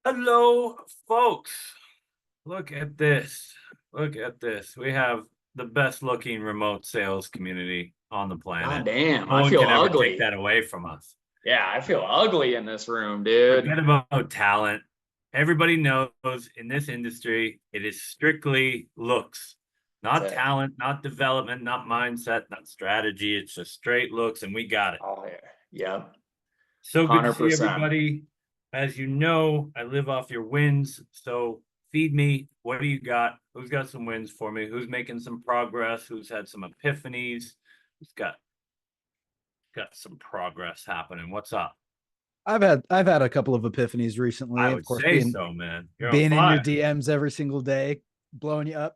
Hello, folks. Look at this. Look at this. We have the best looking remote sales community on the God planet. damn, No I one feel can ever take ugly. that away from us. Yeah, I feel ugly in this room, dude. Forget about talent. Everybody knows in this industry, it is strictly looks, not That's it. talent, not development, not mindset, not strategy. It's just straight looks, and we got it. Oh, yeah. Yep. So good to see 100%. everybody. As you know, I live off your wins. So feed me. What do you got? Who's got some wins for me? Who's making some progress? Who's had some epiphanies? Who's got some progress happening? What's up? I've had a couple of epiphanies I recently. Of would course, say being so, man. You're on being in your fire. DMs every single day, blowing you up.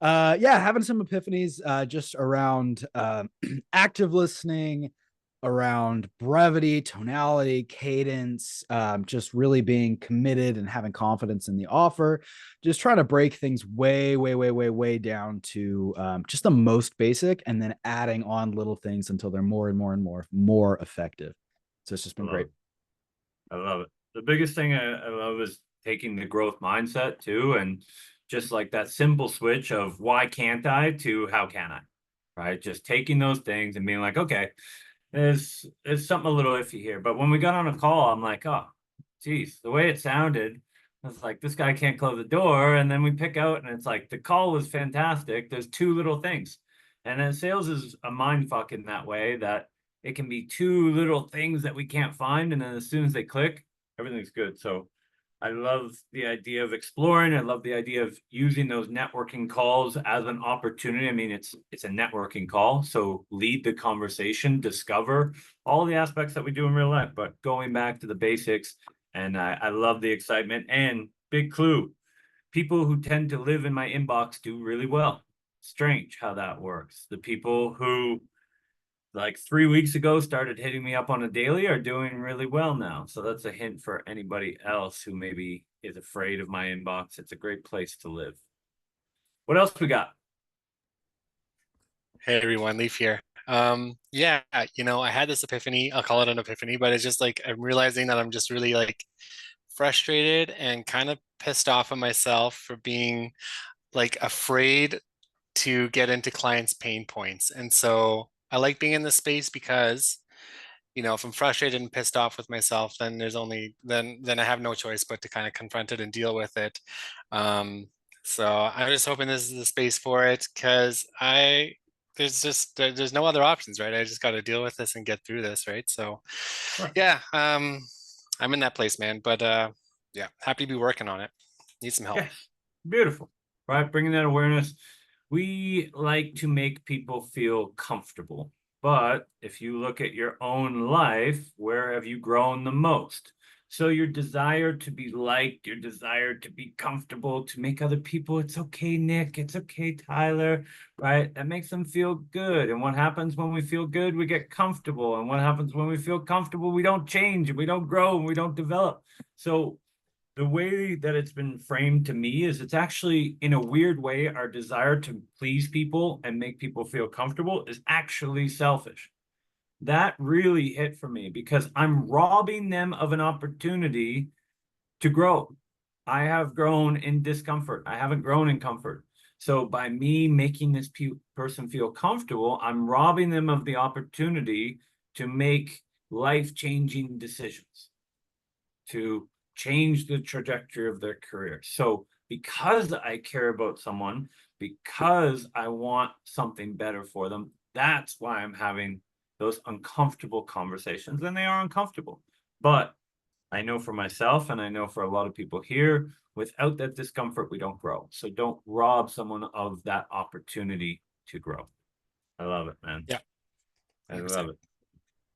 Yeah, having some epiphanies just around active listening, around brevity, tonality, cadence, just really being committed and having confidence in the offer. Just trying to break things way, way, way, way, way down to just the most basic, and then adding on little things until they're more and more and more effective. So it's just I been love great. it. I love it. The biggest thing I love is taking the growth mindset too, and just like that simple switch of why can't I to how can I, right? Just taking those things and being like, okay, there's something a little iffy here. But when we got on a call, I'm like, oh, geez, the way it sounded, I was like, this guy can't close the door. And then we pick out, and it's like the call was fantastic. There's two little things. And then sales is a mind fuck in that way that it can be two little things that we can't find. And then as soon as they click, everything's good. So I love the idea of exploring. I love the idea of using those networking calls as an opportunity. I mean, it's a networking call, so lead the conversation, discover all the aspects that we do in real life, but going back to the basics. And I love the excitement. And big clue, people who tend to live in my inbox do really well. Strange how that works. The people who like 3 weeks ago started hitting me up on a daily are doing really well now. So that's a hint for anybody else who maybe is afraid of my inbox. It's a great place to live. What else we got? Hey everyone, Leaf here. Yeah, I had this epiphany. I'll call it an epiphany, but it's just like I'm realizing that I'm just really like frustrated and kind of pissed off at myself for being like afraid to get into clients' pain points. And so I like being in this space because, if I'm frustrated and pissed off with myself, then there's only then I have no choice but to kind of confront it and deal with it. Um, so I'm just hoping this is the space for it because there's no other options, right? I just got to deal with this and get through this, right? So Sure. yeah, I'm in that place, man. But yeah, happy to be working on it. Need some help. Yes, beautiful. Right, bringing that awareness. We like to make people feel comfortable. But if you look at your own life, where have you grown the most? So your desire to be liked, your desire to be comfortable, to make other people, it's okay, Nick, it's okay, Tyler, right? That makes them feel good. And what happens when we feel good? We get comfortable. And what happens when we feel comfortable? We don't change and we don't grow and we don't develop. So the way that it's been framed to me is it's actually in a weird way our desire to please people and make people feel comfortable is actually selfish. That really hit for me because I'm robbing them of an opportunity to grow. I have grown in discomfort. I haven't grown in comfort. So by me making this person feel comfortable, I'm robbing them of the opportunity to make life-changing decisions, to change the trajectory of their career. So because I care about someone, because I want something better for them, that's why I'm having those uncomfortable conversations. And they are uncomfortable. But I know for myself, and I know for a lot of people here, without that discomfort, we don't grow. So don't rob someone of that opportunity to grow. I love it, man. Yeah, I 100%. love it.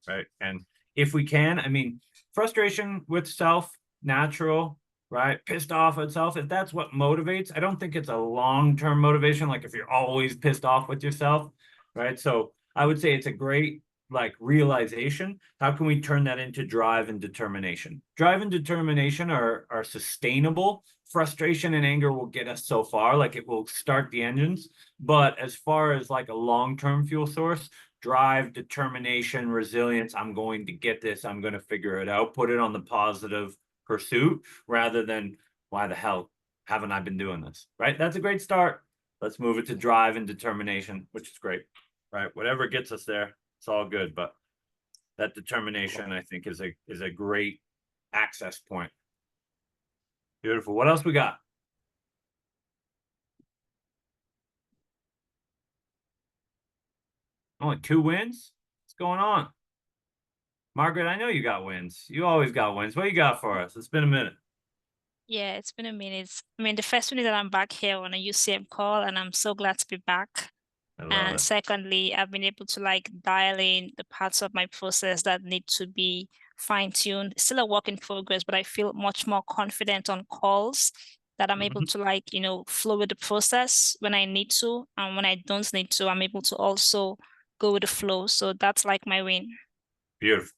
Right. And if we can, I mean, frustration with self, natural, right? Pissed off at self, if that's what motivates, I don't think it's a long-term motivation. Like if you're always pissed off with yourself, right? So I would say it's a great like realization. How can we turn that into drive and determination? Drive and determination are sustainable. Frustration and anger will get us so far, like it will start the engines. But as far as like a long-term fuel source, drive, determination, resilience. I'm going to get this. I'm going to figure it out. Put it on the positive pursuit rather than why the hell haven't I been doing this? Right? That's a great start. Let's move it to drive and determination, which is great. Right? Whatever gets us there, it's all good. But that determination, I think, is a great access point. Beautiful. What else we got? Only 2 wins? What's going on? Margaret, I know you got wins. You always got wins. What you got for us? It's been a minute. Yeah, it's been a minute. I mean, the first one is that I'm back here on a UCM call, and I'm so glad to be back. I love And it. secondly, I've been able to like dial in the parts of my process that need to be fine-tuned. Still a work in progress, but I feel much more confident on calls that I'm able to like, flow with the process when I need to. And when I don't need to, I'm able to also go with the flow. So that's like my win. Beautiful.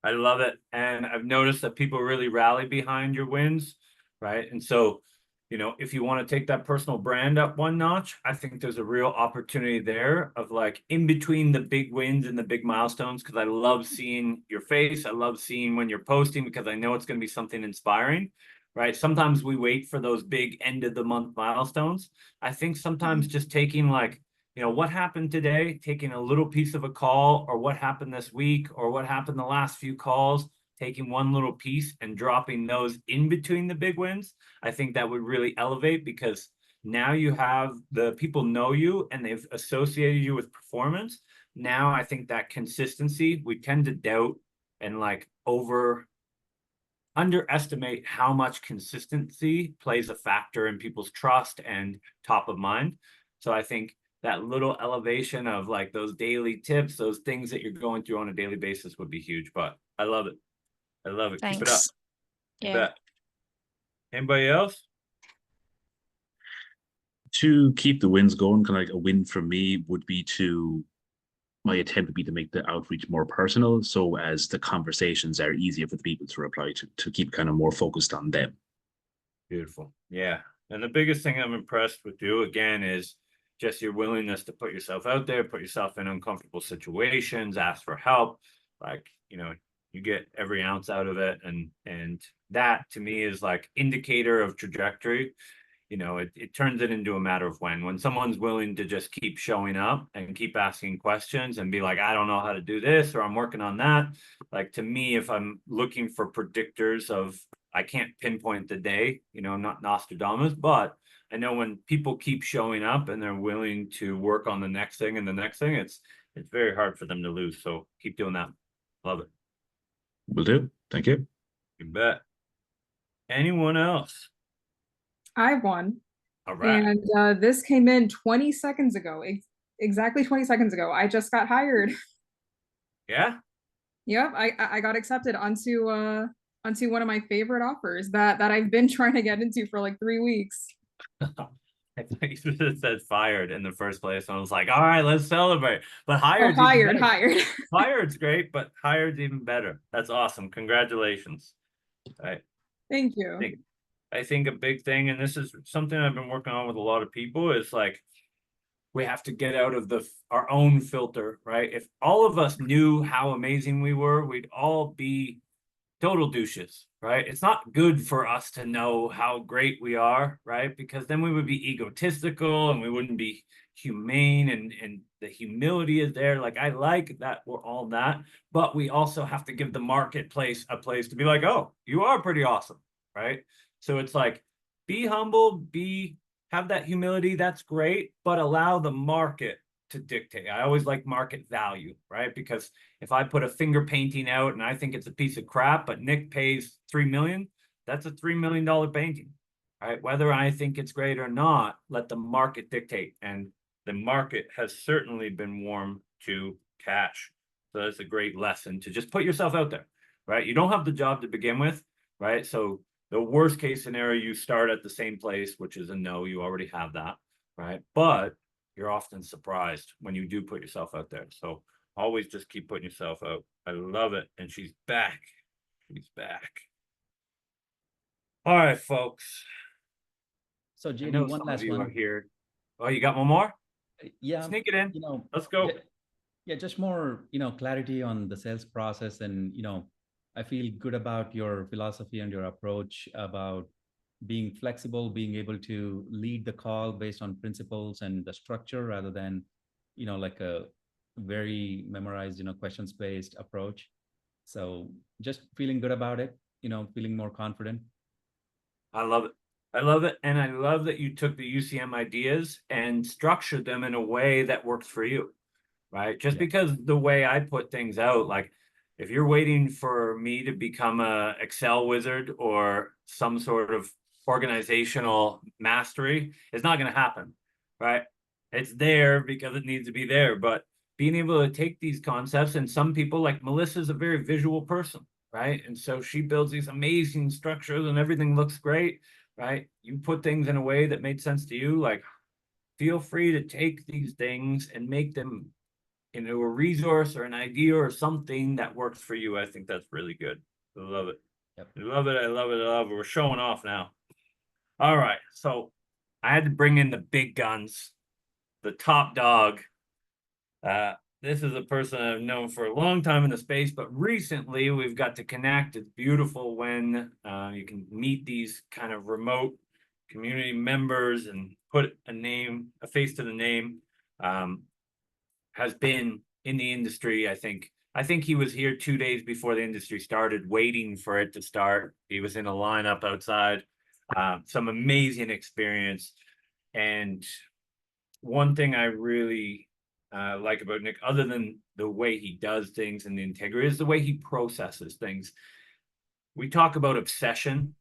I love it. And I've noticed that people really rally behind your wins, right? And so, if you want to take that personal brand up one notch, I think there's a real opportunity there of like in between the big wins and the big milestones, because I love seeing your face. I love seeing when you're posting because I know it's going to be something inspiring, right? Sometimes we wait for those big end of the month milestones. I think sometimes just taking like, what happened today, taking a little piece of a call, or what happened this week, or what happened the last few calls, taking one little piece and dropping those in between the big wins. I think that would really elevate, because now you have the people know you and they've associated you with performance. Now I think that consistency, we tend to doubt and like underestimate how much consistency plays a factor in people's trust and top of mind. So I think that little elevation of like those daily tips, those things that you're going through on a daily basis would be huge. But I love it. I love it. Keep it up. Thanks. You Yeah. bet. Anybody else? To keep the wins going, kind of like a win for me would be my attempt would be to make the outreach more personal, so as the conversations are easier for the people to reply to keep kind of more focused on them. Beautiful. Yeah. And the biggest thing I'm impressed with you again is just your willingness to put yourself out there, put yourself in uncomfortable situations, ask for help. Like, you get every ounce out of it. And that to me is like indicator of trajectory. It turns it into a matter of when someone's willing to just keep showing up and keep asking questions and be like, I don't know how to do this, or I'm working on that. Like, to me, if I'm looking for predictors of, I can't pinpoint the day, not Nostradamus, but I know when people keep showing up and they're willing to work on the next thing and the next thing, it's very hard for them to lose. So keep doing that. Love it. Will do. Thank you. You bet. Anyone else? I have one. All right. And this came in 20 seconds ago. Exactly 20 seconds ago. I just got hired. Yeah. Yep, I got accepted onto one of my favorite offers that I've been trying to get into for like 3 weeks. I thought you should have said fired in the first place. I was like, all right, let's celebrate. But Oh, hired. hired. Hired's great, but hired's even better. That's awesome. Congratulations. All right. Thank you. I think a big thing, and this is something I've been working on with a lot of people, is like we have to get out of our own filter, right? If all of us knew how amazing we were, we'd all be total douches, right? It's not good for us to know how great we are, right? Because then we would be egotistical and we wouldn't be humane, and the humility is there. Like, I like that we're all that, but we also have to give the marketplace a place to be like, oh, you are pretty awesome, right? So it's like, be humble, have that humility. That's great, but allow the market to dictate. I always like market value, right? Because if I put a finger painting out and I think it's a piece of crap, but Nick pays 3 million, that's a $3 million painting, right? Whether I think it's great or not, let the market dictate. And the market has certainly been warm to cash. So that's a great lesson to just put yourself out there, right? You don't have the job to begin with, right? So the worst case scenario, you start at the same place, which is a no, you already have that, right? But you're often surprised when you do put yourself out there. So always just keep putting yourself out. I love it. And she's back. She's back. All right, folks. So I JD, know one some of last you are one. here. Oh, you got one more? Yeah, Sneak it in. you know, Let's go. Yeah, just more, clarity on the sales process. And, I feel good about your philosophy and your approach about being flexible, being able to lead the call based on principles and the structure rather than, like a very memorized, questions based approach. So just feeling good about it, feeling more confident. I love it. I love it. And I love that you took the UCM ideas and structured them in a way that works for you, right? Just Yeah. because the way I put things out, like if you're waiting for me to become a Excel wizard or some sort of organizational mastery, it's not going to happen, right? It's there because it needs to be there. But being able to take these concepts, and some people, like Melissa's a very visual person, right? And so she builds these amazing structures and everything looks great, right? You put things in a way that made sense to you, like feel free to take these things and make them into a resource or an idea or something that works for you. I think that's really good. I love it. Yep. I love it. I love it. I love it. We're showing off now. All right. So I had to bring in the big guns, the top dog. This is a person I've known for a long time in the space, but recently we've got to connect. It's beautiful when you can meet these kind of remote community members and put a face to the name. Has been in the industry. I think he was here 2 days before the industry started, waiting for it to start. He was in a lineup outside. Some amazing experience. And one thing I really like about Nick, other than the way he does things and the integrity, is the way he processes things. We talk about obsession,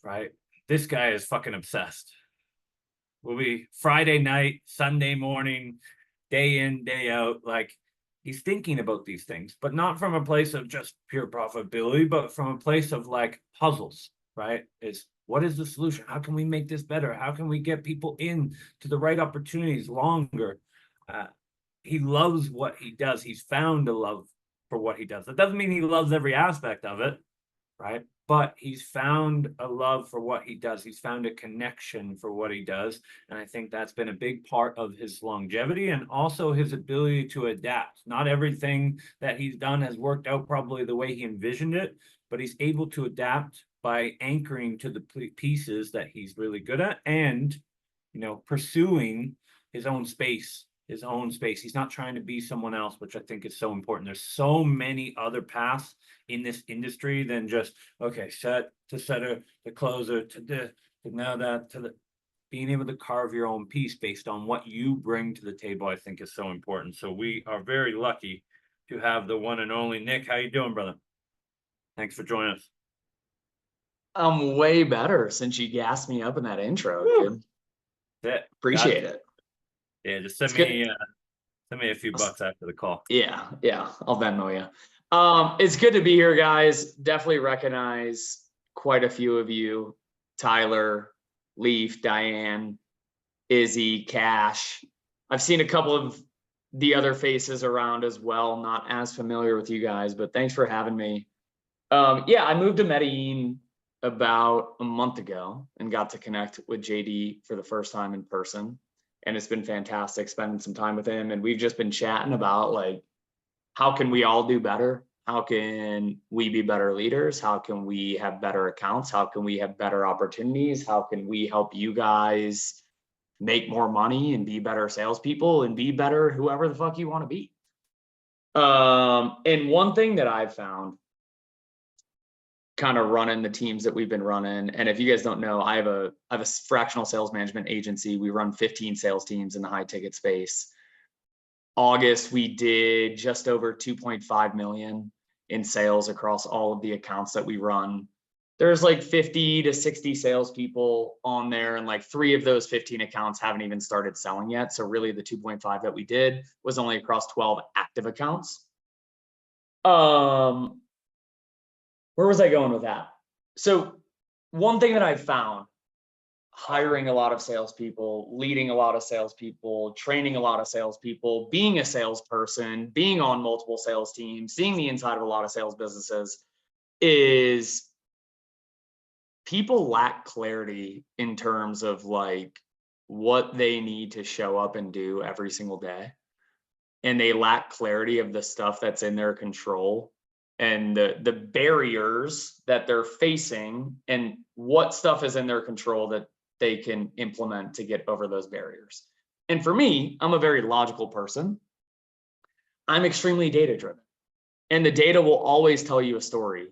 right? This guy is fucking obsessed. Will be Friday night, Sunday morning, day in, day out. Like he's thinking about these things, but not from a place of just pure profitability, but from a place of like puzzles, right? What is the solution? How can we make this better? How can we get people in to the right opportunities longer? He loves what he does. He's found a love for what he does. That doesn't mean he loves every aspect of it, right? But he's found a love for what he does. He's found a connection for what he does. And I think that's been a big part of his longevity and also his ability to adapt. Not everything that he's done has worked out probably the way he envisioned it, but he's able to adapt by anchoring to the pieces that he's really good at and, pursuing his own space. He's not trying to be someone else, which I think is so important. There's so many other paths in this industry than just, okay, set to setter, to closer, to now that, to the being able to carve your own piece based on what you bring to the table, I think is so important. So we are very lucky to have the one and only Nick. How you doing, brother? Thanks for joining us. I'm way better since you gassed me up in that intro, dude. Appreciate it. Yeah, just send me a few bucks after the call. Yeah, I'll Venmo you. It's good to be here, guys. Definitely recognize quite a few of you: Tyler, Leaf, Diane, Izzy, Cash. I've seen a couple of the other faces around as well. Not as familiar with you guys, but thanks for having me. Yeah, I moved to Medellin about a month ago and got to connect with JD for the first time in person. And it's been fantastic spending some time with him. And we've just been chatting about like, how can we all do better? How can we be better leaders? How can we have better accounts? How can we have better opportunities? How can we help you guys make more money and be better salespeople and be better whoever the fuck you want to be? And one thing that I've found kind of running the teams that we've been running. And if you guys don't know, I have a fractional sales management agency. We run 15 sales teams in the high ticket space. August, we did just over 2.5 million in sales across all of the accounts that we run. There's like 50 to 60 salespeople on there, and like 3 of those 15 accounts haven't even started selling yet. So really the 2.5 that we did was only across 12 active accounts. Where was I going with that? So one thing that I found, hiring a lot of salespeople, leading a lot of salespeople, training a lot of salespeople, being a salesperson, being on multiple sales teams, seeing the inside of a lot of sales businesses, is people lack clarity in terms of like what they need to show up and do every single day. and they lack clarity of the stuff that's in their control and the barriers that they're facing and what stuff is in their control that they can implement to get over those barriers. And for me, I'm a very logical person. I'm extremely data driven, and the data will always tell you a story,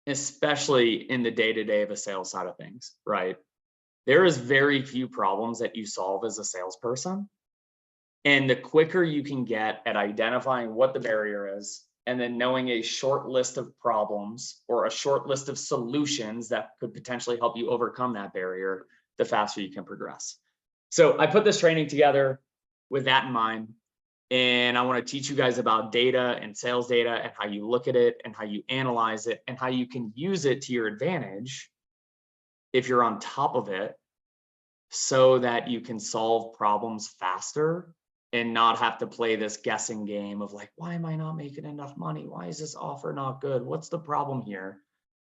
especially in the day-to-day of a sales side of things, right? There is very few problems that you solve as a salesperson. And the quicker you can get at identifying what the barrier is, and then knowing a short list of problems or a short list of solutions that could potentially help you overcome that barrier, the faster you can progress. So I put this training together with that in mind. And I want to teach you guys about data and sales data and how you look at it and how you analyze it and how you can use it to your advantage if you're on top of it, so that you can solve problems faster and not have to play this guessing game of like, why am I not making enough money? Why is this offer not good? What's the problem here?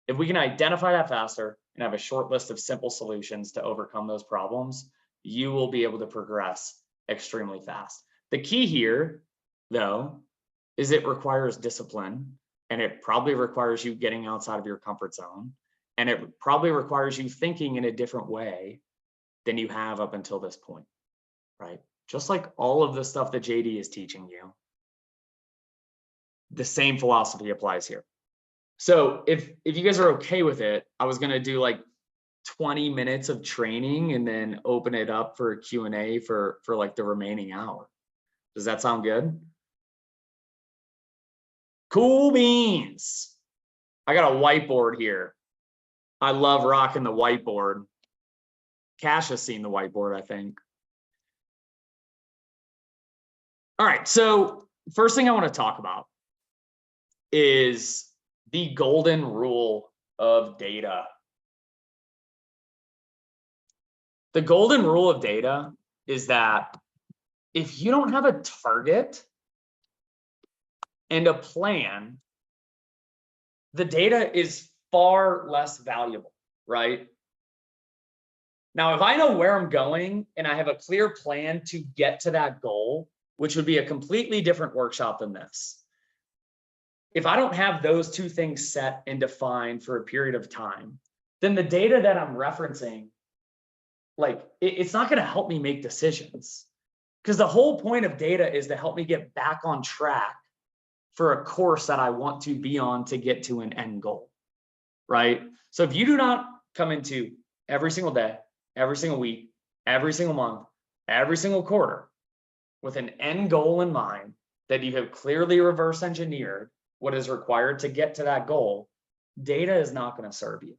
If we can identify that faster and have a short list of simple solutions to overcome those problems, you will be able to progress extremely fast. The key here, though, is it requires discipline, and it probably requires you getting outside of your comfort zone, and it probably requires you thinking in a different way than you have up until this point, right? Just like all of the stuff that JD is teaching you, the same philosophy applies here. So if you guys are okay with it, I was going to do like 20 minutes of training and then open it up for a Q&A for like the remaining hour. Does that sound good? Cool beans. I got a whiteboard here. I love rocking the whiteboard. Cash has seen the whiteboard, I think. All right, so first thing I want to talk about is the golden rule of data. The golden rule of data is that if you don't have a target and a plan, the data is far less valuable, right? Now, if I know where I'm going and I have a clear plan to get to that goal, which would be a completely different workshop than this, if I don't have those two things set and defined for a period of time, then the data that I'm referencing, like, it's not going to help me make decisions. Because the whole point of data is to help me get back on track for a course that I want to be on to get to an end goal, right? So if you do not come into every single day, every single week, every single month, every single quarter with an end goal in mind, that you have clearly reverse engineered what is required to get to that goal, data is not going to serve you.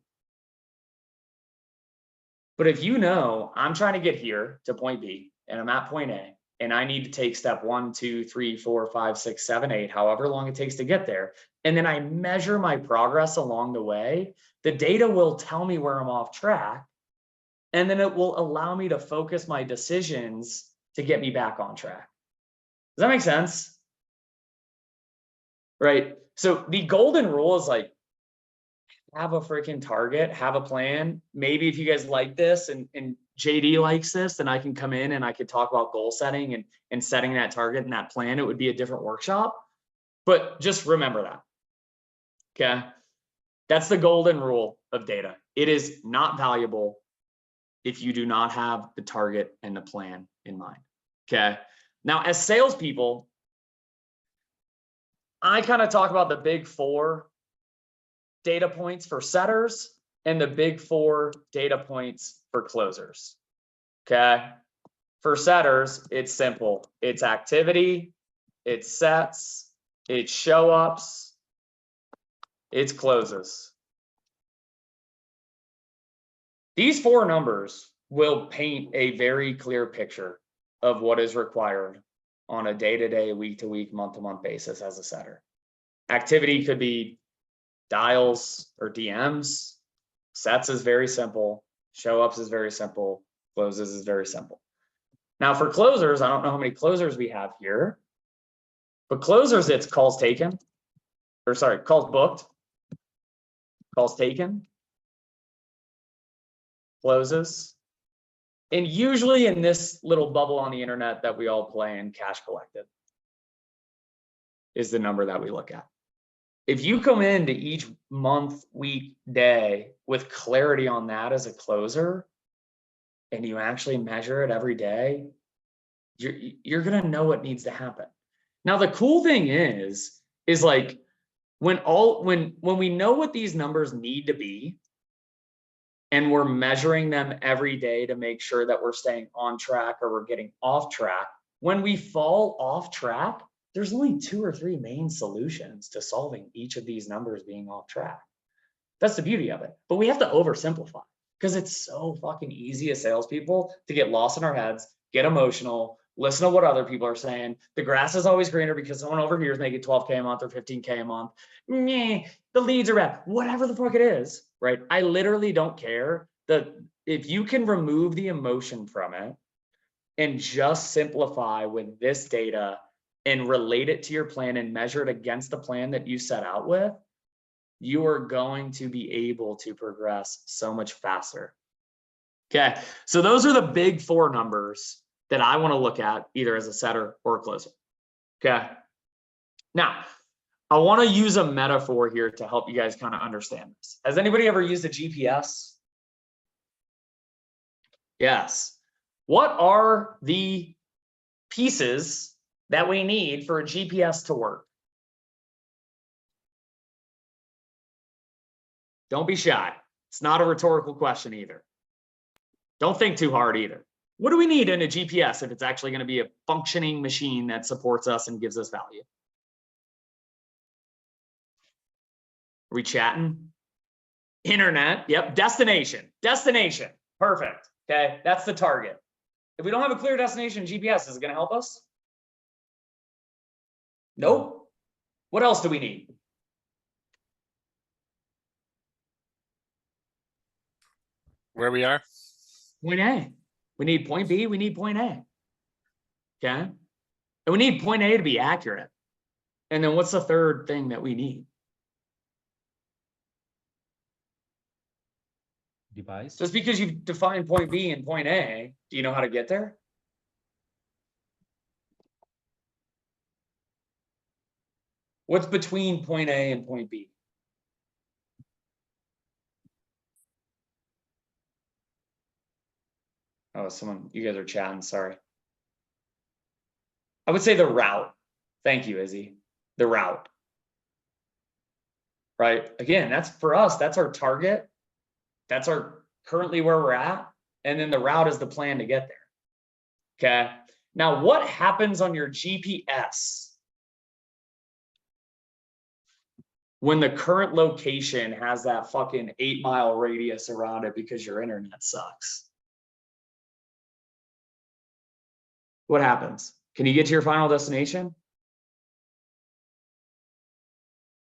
But if you know I'm trying to get here to point B and I'm at point A, and I need to take step 1, 2, 3, 4, 5, 6, 7, 8, however long it takes to get there, and then I measure my progress along the way, the data will tell me where I'm off track, and then it will allow me to focus my decisions to get me back on track. Does that make sense? Right? So the golden rule is like, have a freaking target, have a plan. Maybe if you guys like this and JD likes this, then I can come in and I could talk about goal setting and setting that target and that plan. It would be a different workshop, but just remember that. Okay. That's the golden rule of data. It is not valuable if you do not have the target and the plan in mind. Okay. Now, as salespeople, I kind of talk about the big 4 data points for setters and the big 4 data points for closers. Okay. For setters, it's simple. It's activity, it's sets, it's show ups, it's closes. These 4 numbers will paint a very clear picture of what is required on a day-to-day, week-to-week, month-to-month basis as a setter. Activity could be dials or DMs. Sets is very simple. Show ups is very simple. Closes is very simple. Now for closers, I don't know how many closers we have here, but closers, it's calls taken, or sorry, calls booked, calls taken, closes, and usually in this little bubble on the internet that we all play in, cash collected. is the number that we look at. If you come into each month, week, day with clarity on that as a closer, and you actually measure it every day, you're gonna know what needs to happen. Now, the cool thing is like when we know what these numbers need to be, and we're measuring them every day to make sure that we're staying on track or we're getting off track, when we fall off track, there's only 2 or 3 main solutions to solving each of these numbers being off track. That's the beauty of it. But we have to oversimplify because it's so fucking easy as salespeople to get lost in our heads, get emotional, listen to what other people are saying. The grass is always greener because someone over here is making 12K a month or 15K a month. Meh, the leads are bad, whatever the fuck it is, right? I literally don't care. If you can remove the emotion from it and just simplify with this data and relate it to your plan and measure it against the plan that you set out with, you are going to be able to progress so much faster. Okay, so those are the big 4 numbers that I want to look at either as a setter or a closer. Okay, now I want to use a metaphor here to help you guys kind of understand this. Has anybody ever used a GPS? Yes. What are the pieces that we need for a GPS to work? Don't be shy. It's not a rhetorical question either. Don't think too hard either. What do we need in a GPS if it's actually going to be a functioning machine that supports us and gives us value? Are we chatting? Internet. Yep. Destination. Destination. Perfect. Okay. That's the target. If we don't have a clear destination, GPS, is it going to help us? Nope. What else do we need? Where we are? Point A. We need point B. We need point A. Okay. And we need point A to be accurate. And then what's the third thing that we need? Device. Just because you've defined point B and point A, do you know how to get there? What's between point A and point B? Oh, you guys are chatting, sorry. I would say the route. Thank you, Izzy. The route. Right? Again, that's for us, that's our target. That's our currently where we're at. And then the route is the plan to get there. Okay. Now, what happens on your GPS when the current location has that fucking 8-mile radius around it because your internet sucks? What happens? Can you get to your final destination?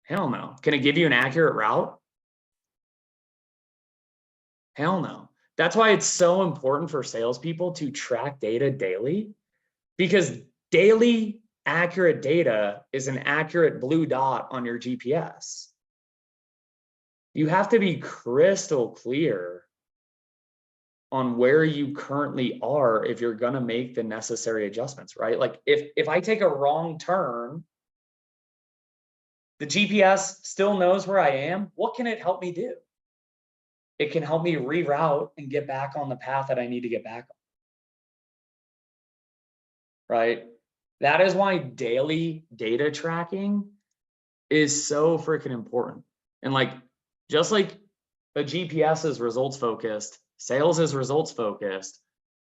Hell no. Can it give you an accurate route? Hell no. That's why it's so important for salespeople to track data daily, because daily accurate data is an accurate blue dot on your GPS. You have to be crystal clear on where you currently are if you're going to make the necessary adjustments, right? Like if I take a wrong turn, the GPS still knows where I am. What can it help me do? It can help me reroute and get back on the path that I need to get back on, right? That is why daily data tracking is so freaking important. And like, just like a GPS is results focused, sales is results focused,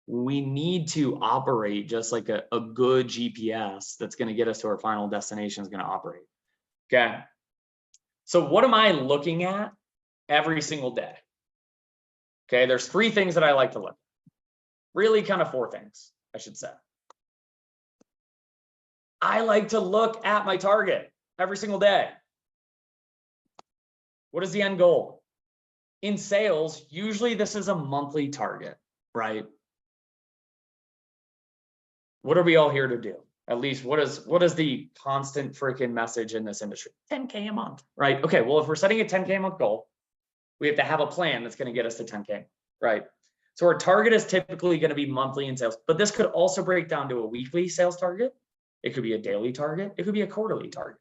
we need to operate just like a good GPS that's going to get us to our final destination is going to operate. Okay. So what am I looking at every single day? Okay. There's 3 things that I like to look at. Really kind of 4 things, I should say. I like to look at my target every single day. What is the end goal? In sales, usually this is a monthly target, right? What are we all here to do? At least what is the constant freaking message in this industry? 10K a month, right? Okay, well, if we're setting a 10K a month goal, we have to have a plan that's going to get us to 10K, right? So our target is typically going to be monthly in sales, but this could also break down to a weekly sales target. It could be a daily target. It could be a quarterly target.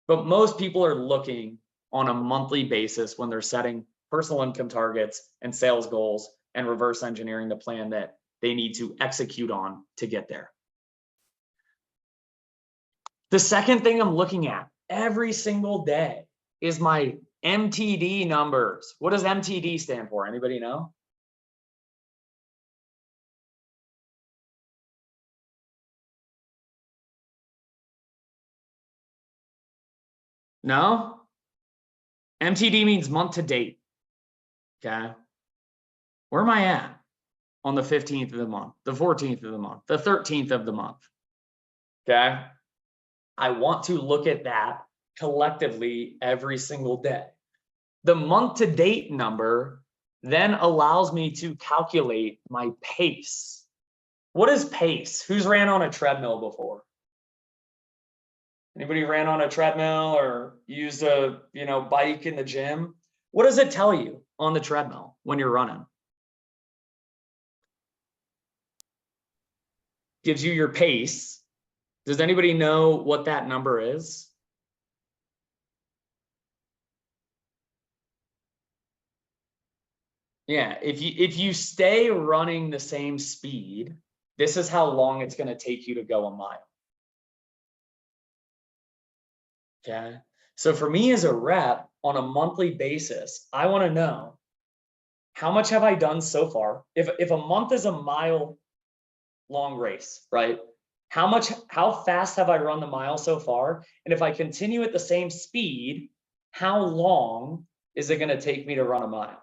But most people are looking on a monthly basis when they're setting personal income targets and sales goals and reverse engineering the plan that they need to execute on to get there. The second thing I'm looking at every single day is my MTD numbers. What does MTD stand for? Anybody know? No? MTD means month to date. Okay. Where am I at on the 15th of the month, the 14th of the month, the 13th of the month? Okay. I want to look at that collectively every single day. The month to date number then allows me to calculate my pace. What is pace? Who's ran on a treadmill before? Anybody ran on a treadmill or used a bike in the gym? What does it tell you on the treadmill when you're running? Gives you your pace. Does anybody know what that number is? Yeah, if you stay running the same speed, this is how long it's going to take you to go a mile. Okay. So for me as a rep on a monthly basis, I want to know how much have I done so far? If a month is a mile long race, right? How fast have I run the mile so far? And if I continue at the same speed, how long is it going to take me to run a mile?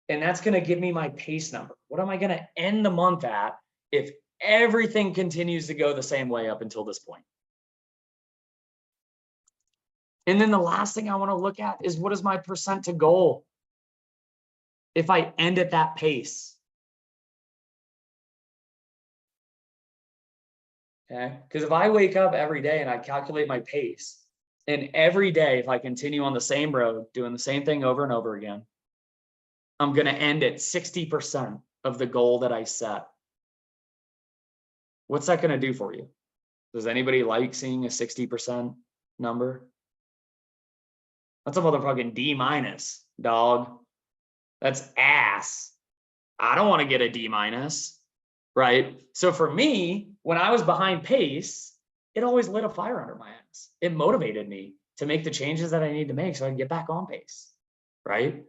And that's going to give me my pace number. What am I going to end the month at if everything continues to go the same way up until this point? And then the last thing I want to look at is what is my percent to goal if I end at that pace? Okay, because if I wake up every day and I calculate my pace, and every day if I continue on the same road, doing the same thing over and over again, I'm going to end at 60% of the goal that I set. What's that going to do for you? Does anybody like seeing a 60% number? That's a motherfucking D-, dog. That's ass. I don't want to get a D-, right? So for me, when I was behind pace, it always lit a fire under my ass. It motivated me to make the changes that I need to make so I can get back on pace, right?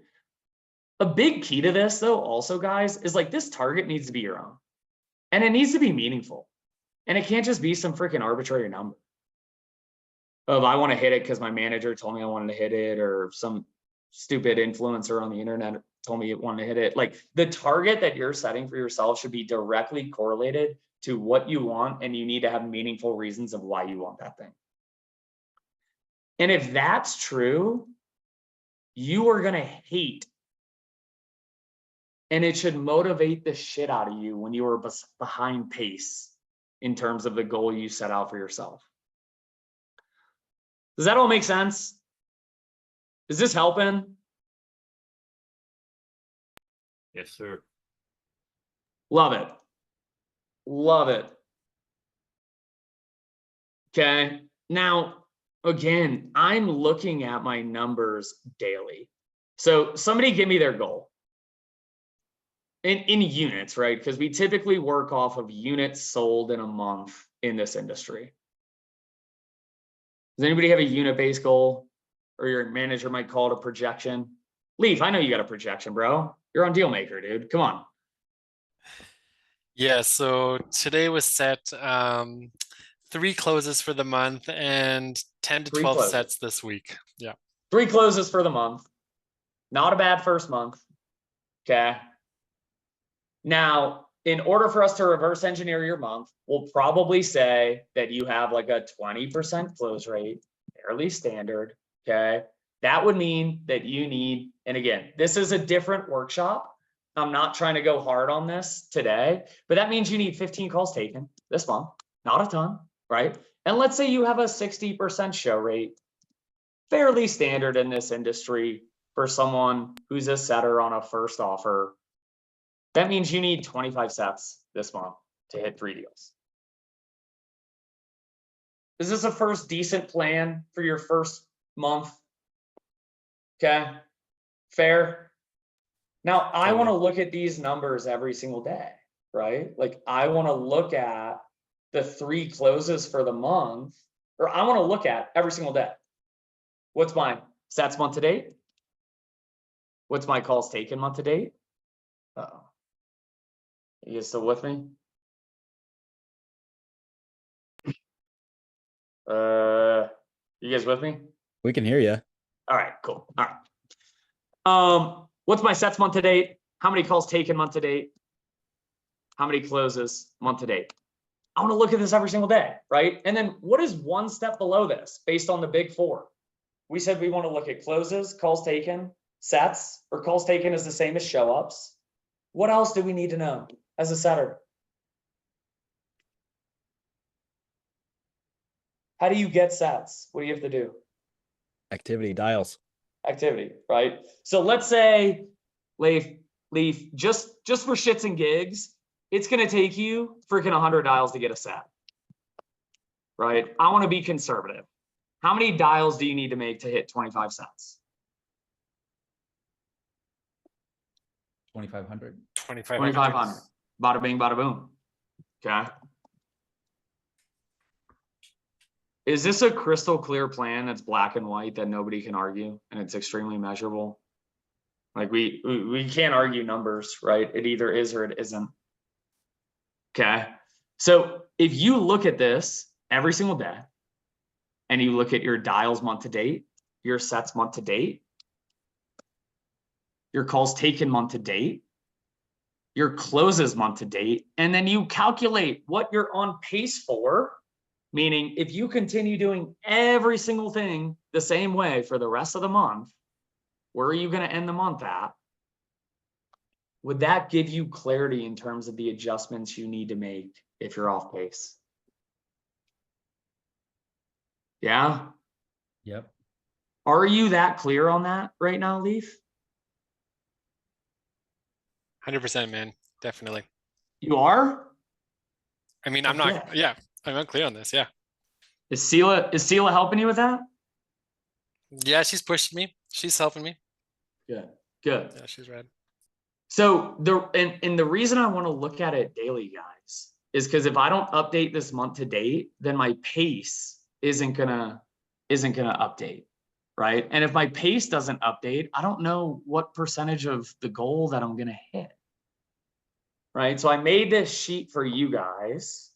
A big key to this though, also guys, is like this target needs to be your own and it needs to be meaningful. And it can't just be some freaking arbitrary number of I want to hit it because my manager told me I wanted to hit it, or some stupid influencer on the internet told me it wanted to hit it. Like the target that you're setting for yourself should be directly correlated to what you want, and you need to have meaningful reasons of why you want that thing. And if that's true, you are going to hate, and it should motivate the shit out of you when you are behind pace in terms of the goal you set out for yourself. Does that all make sense? Is this helping? Yes, sir. Love it. Love it. Okay. Now, again, I'm looking at my numbers daily. So somebody give me their goal in units, right? Because we typically work off of units sold in a month in this industry. Does anybody have a unit-based goal, or your manager might call it a projection? Leaf, I know you got a projection, bro. You're on Dealmaker, dude. Come on. Yeah, so today was set 3 closes for the month and 10 to 12 sets this week. Yeah. 3 closes for the month. Not a bad first month. Okay. Now, in order for us to reverse engineer your month, we'll probably say that you have like a 20% close rate, fairly standard. Okay. That would mean that you need, and again, this is a different workshop. I'm not trying to go hard on this today, but that means you need 15 calls taken this month, not a ton, right? And let's say you have a 60% show rate, fairly standard in this industry for someone who's a setter on a first offer. That means you need 25 sets this month. to hit 3 deals. Is this a first decent plan for your first month? Okay, fair. Now, I want to look at these numbers every single day, right? Like, I want to look at the 3 closes for the month, or I want to look at every single day. What's my stats month to date? What's my calls taken month to date? Uh-oh. You guys still with me? You guys with me? We can hear you. All right, cool. All right. What's my sets month to date? How many calls taken month to date? How many closes month to date? I want to look at this every single day, right? And then what is one step below this based on the big 4? We said we want to look at closes, calls taken, sets, or calls taken is the same as show ups. What else do we need to know as a setter? How do you get sets? What do you have to do? Activity dials. Activity, right? So let's say, Leaf, just for shits and gigs, it's going to take you freaking 100 dials to get a set, right? I want to be conservative. How many dials do you need to make to hit 25 sets? 2,500. 2,500. Bada bing, bada boom. Okay. Is this a crystal clear plan that's black and white that nobody can argue and it's extremely measurable? Like we can't argue numbers, right? It either is or it isn't. Okay. So if you look at this every single day and you look at your dials month to date, your sets month to date, your calls taken month to date, your closes month to date, and then you calculate what you're on pace for, meaning if you continue doing every single thing the same way for the rest of the month, where are you going to end the month at? Would that give you clarity in terms of the adjustments you need to make if you're off pace? Yeah. Yep. Are you that clear on that right now, Leaf? 100%, man. Definitely. You are? I mean, I'm not, yeah, I'm not clear on this. Yeah. Is Sela helping you with that? Yeah, she's pushing me. She's helping me. Good. Good. Yeah, she's rad. So the reason I want to look at it daily, guys, is because if I don't update this month to date, then my pace isn't gonna update, right? And if my pace doesn't update, I don't know what percentage of the goal that I'm gonna hit, right? So I made this sheet for you guys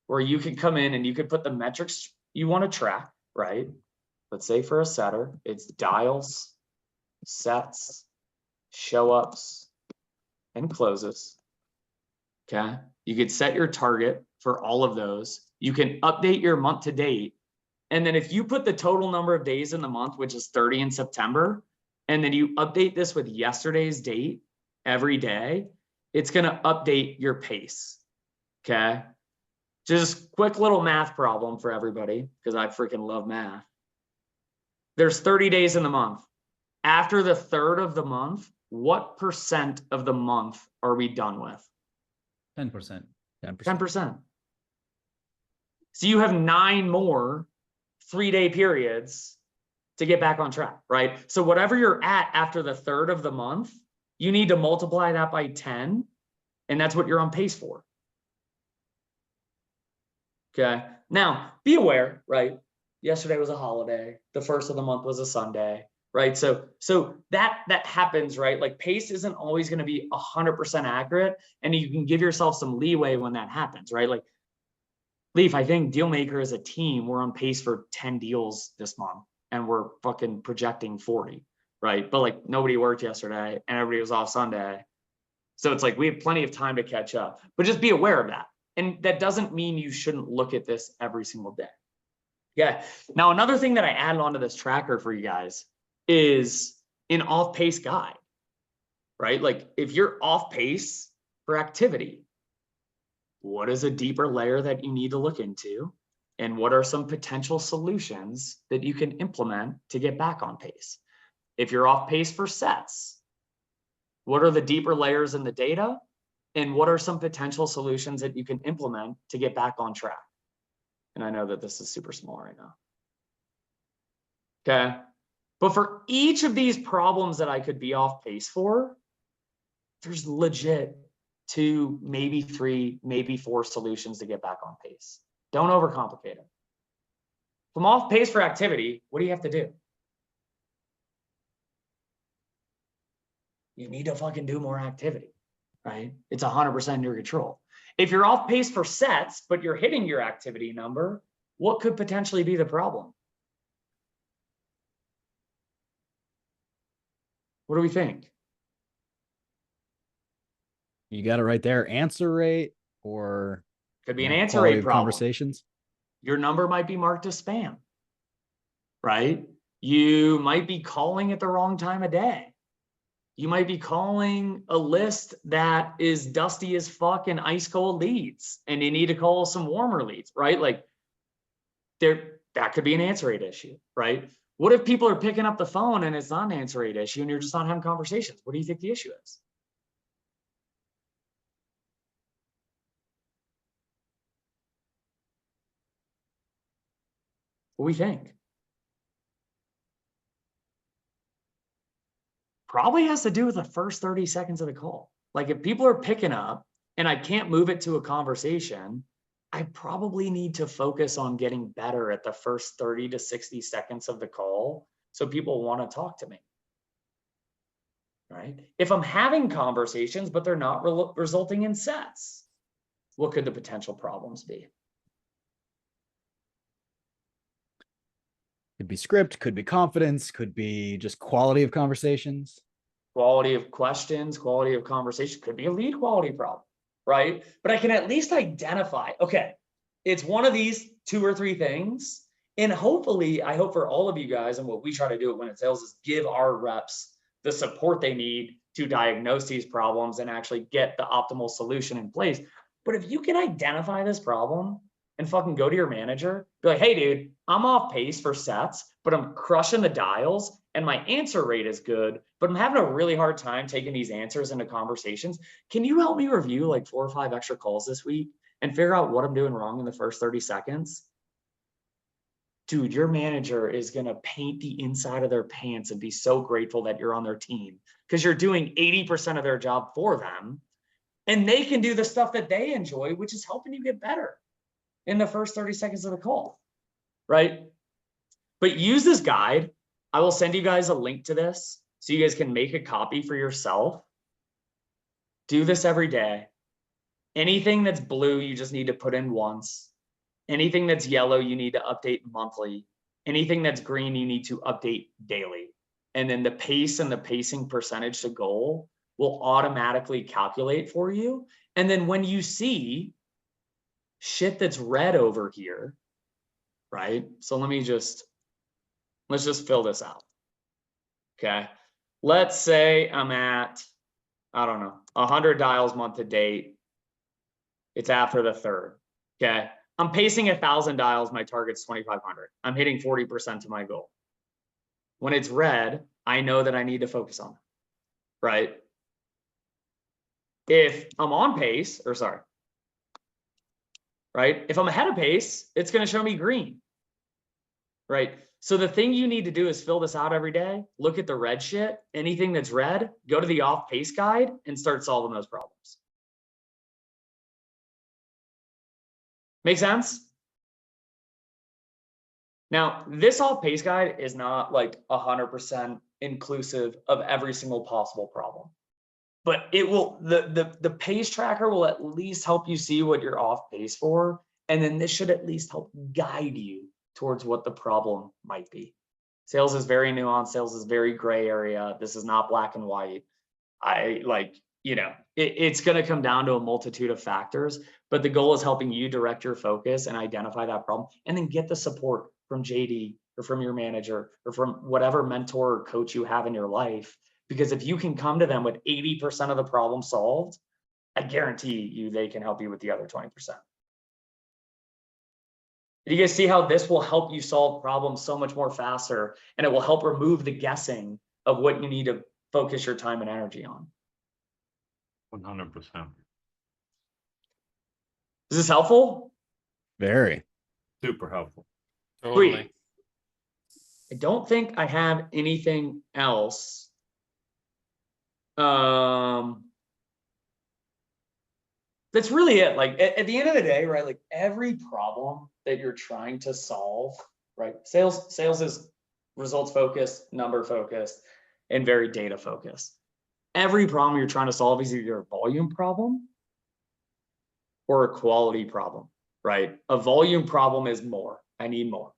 where you can come in and you could put the metrics you want to track, right? Let's say for a setter, it's dials, sets, show ups, and closes. Okay. You could set your target for all of those. You can update your month to date. And then if you put the total number of days in the month, which is 30 in September, and then you update this with yesterday's date every day, it's going to update your pace. Okay. Just quick little math problem for everybody, because I freaking love math. There's 30 days in the month. After the 3rd of the month, what percent of the month are we done with? 10%. 10%. So you have 9 more 3-day periods to get back on track, right? So whatever you're at after the 3rd of the month, you need to multiply that by 10, and that's what you're on pace for. Okay. Now, be aware, right? Yesterday was a holiday. The 1st of the month was a Sunday, right? So that happens, right? Like pace isn't always going to be 100% accurate, and you can give yourself some leeway when that happens, right? Like Leaf, I think Dealmaker as a team, we're on pace for 10 deals this month, and we're fucking projecting 40, right? But like nobody worked yesterday and everybody was off Sunday. So it's like we have plenty of time to catch up, but just be aware of that. And that doesn't mean you shouldn't look at this every single day. Yeah. Now, another thing that I added onto this tracker for you guys is an off-pace guide, right? Like if you're off pace for activity, what is a deeper layer that you need to look into? And what are some potential solutions that you can implement to get back on pace? If you're off pace for sets, what are the deeper layers in the data? And what are some potential solutions that you can implement to get back on track? And I know that this is super small right now. Okay. But for each of these problems that I could be off pace for, there's legit 2, maybe 3, maybe 4 solutions to get back on pace. Don't overcomplicate it. If I'm off pace for activity, what do you have to do? You need to fucking do more activity, right? It's 100% in your control. If you're off pace for sets, but you're hitting your activity number, what could potentially be the problem? What do we think? You got it right there. Answer rate or Could be you an know, answer quality rate of problem. conversations. Your number might be marked as spam, right? You might be calling at the wrong time of day. You might be calling a list that is dusty as fuck and ice cold leads, and you need to call some warmer leads, right? Like that could be an answer rate issue, right? What if people are picking up the phone and it's not an answer rate issue and you're just not having conversations? What do you think the issue is? What do we think? Probably has to do with the first 30 seconds of the call. Like if people are picking up and I can't move it to a conversation, I probably need to focus on getting better at the first 30 to 60 seconds of the call so people want to talk to me. Right? If I'm having conversations, but they're not resulting in sets, what could the potential problems be? Could be script, could be confidence, could be just quality of conversations. Quality of questions, quality of conversation, could be a lead quality problem, right? But I can at least identify, okay, it's one of these 2 or 3 things. And hopefully, I hope for all of you guys, and what we try to do at Win at Sales is give our reps the support they need to diagnose these problems and actually get the optimal solution in place. But if you can identify this problem and fucking go to your manager, be like, hey, dude, I'm off pace for sets, but I'm crushing the dials and my answer rate is good, but I'm having a really hard time taking these answers into conversations. Can you help me review like 4 or 5 extra calls this week and figure out what I'm doing wrong in the first 30 seconds? Dude, your manager is going to paint the inside of their pants and be so grateful that you're on their team because you're doing 80% of their job for them and they can do the stuff that they enjoy, which is helping you get better in the first 30 seconds of the call, right? But use this guide. I will send you guys a link to this so you guys can make a copy for yourself. Do this every day. Anything that's blue, you just need to put in once. Anything that's yellow, you need to update monthly. Anything that's green, you need to update daily. And then the pace and the pacing percentage to goal will automatically calculate for you. And then when you see shit that's red over here, right? So let's just fill this out. Okay. Let's say I'm at, I don't know, 100 dials month to date. It's after the 3rd. Okay. I'm pacing 1,000 dials. My target's 2,500. I'm hitting 40% to my goal. When it's red, I know that I need to focus on it, right? If I'm on pace, right? If I'm ahead of pace, it's going to show me green, right? So the thing you need to do is fill this out every day. Look at the red shit. Anything that's red, go to the off pace guide and start solving those problems. Make sense? Now, this off pace guide is not like 100% inclusive of every single possible problem, but it will, the pace tracker will at least help you see what you're off pace for. And then this should at least help guide you towards what the problem might be. Sales is very nuanced. Sales is very gray area. This is not black and white. It's going to come down to a multitude of factors, but the goal is helping you direct your focus and identify that problem and then get the support from JD or from your manager or from whatever mentor or coach you have in your life. Because if you can come to them with 80% of the problem solved, I guarantee you they can help you with the other 20%. You guys see how this will help you solve problems so much more faster, and it will help remove the guessing of what you need to focus your time and energy on. 100%. Is this helpful? Very. Super helpful. Totally. Sweet. I don't think I have anything else. That's really it. Like at the end of the day, right? Like every problem that you're trying to solve, right? Sales is results focused, number focused, and very data focused. Every problem you're trying to solve is either a volume problem or a quality problem, right? A volume problem is more. I need more.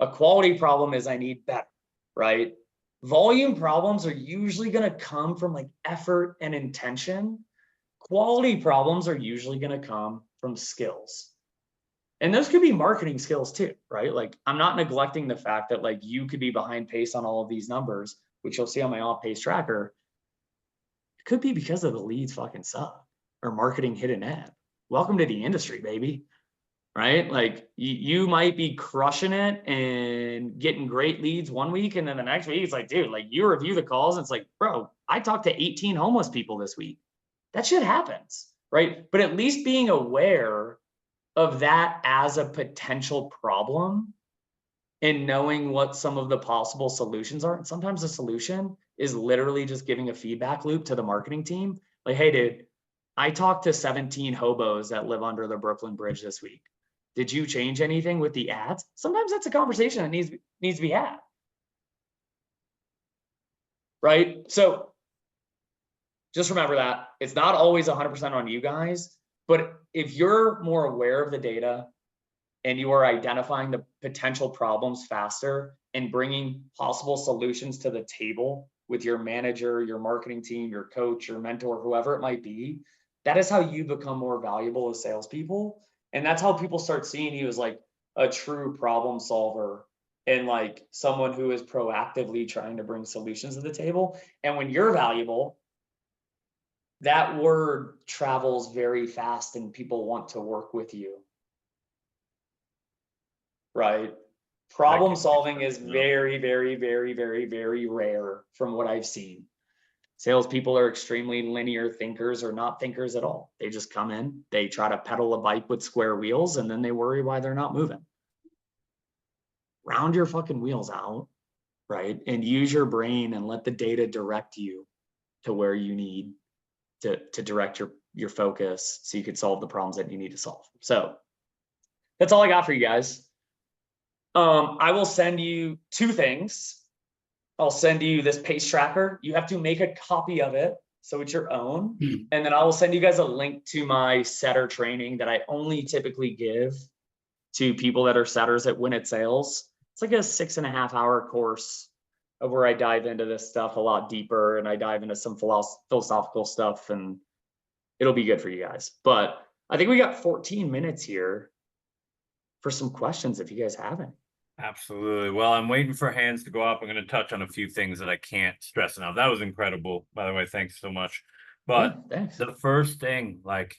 A quality problem is I need better, right? Volume problems are usually going to come from like effort and intention. Quality problems are usually going to come from skills. And those could be marketing skills too, right? Like I'm not neglecting the fact that like you could be behind pace on all of these numbers, which you'll see on my off pace tracker. It could be because of the leads fucking suck or marketing hit an ad. Welcome to the industry, baby. Right? Like you might be crushing it and getting great leads one week. And then the next week it's like, dude, like you review the calls. And it's like, bro, I talked to 18 homeless people this week. That shit happens, right? But at least being aware of that as a potential problem and knowing what some of the possible solutions are. And sometimes the solution is literally just giving a feedback loop to the marketing team. Like, hey, dude, I talked to 17 hobos that live under the Brooklyn Bridge this week. Did you change anything with the ads? Sometimes that's a conversation that needs to be had. Right? So just remember that it's not always 100% on you guys, but if you're more aware of the data and you are identifying the potential problems faster and bringing possible solutions to the table with your manager, your marketing team, your coach, your mentor, whoever it might be, that is how you become more valuable as salespeople. And that's how people start seeing you as like a true problem solver and like someone who is proactively trying to bring solutions to the table. And when you're valuable, that word travels very fast and people want to work with you. Right? Problem solving is very, very, very, very, very rare from what I've seen. Salespeople are extremely linear thinkers or not thinkers at all. They just come in, they try to pedal a bike with square wheels, and then they worry why they're not moving. Round your fucking wheels out, right? And use your brain and let the data direct you to where you need to direct your focus so you could solve the problems that you need to solve. So that's all I got for you guys. I will send you two things. I'll send you this pace tracker. You have to make a copy of it so it's your own. And then I will send you guys a link to my setter training that I only typically give to people that are setters at Win at Sales. It's like a 6.5 hour course of where I dive into this stuff a lot deeper and I dive into some philosophical stuff, and it'll be good for you guys. But I think we got 14 minutes here for some questions if you guys have any. Absolutely. Well, I'm waiting for hands to go up. I'm going to touch on a few things that I can't stress enough. That was incredible, by the way. Thanks so much. But Yeah, thanks. the first thing, like,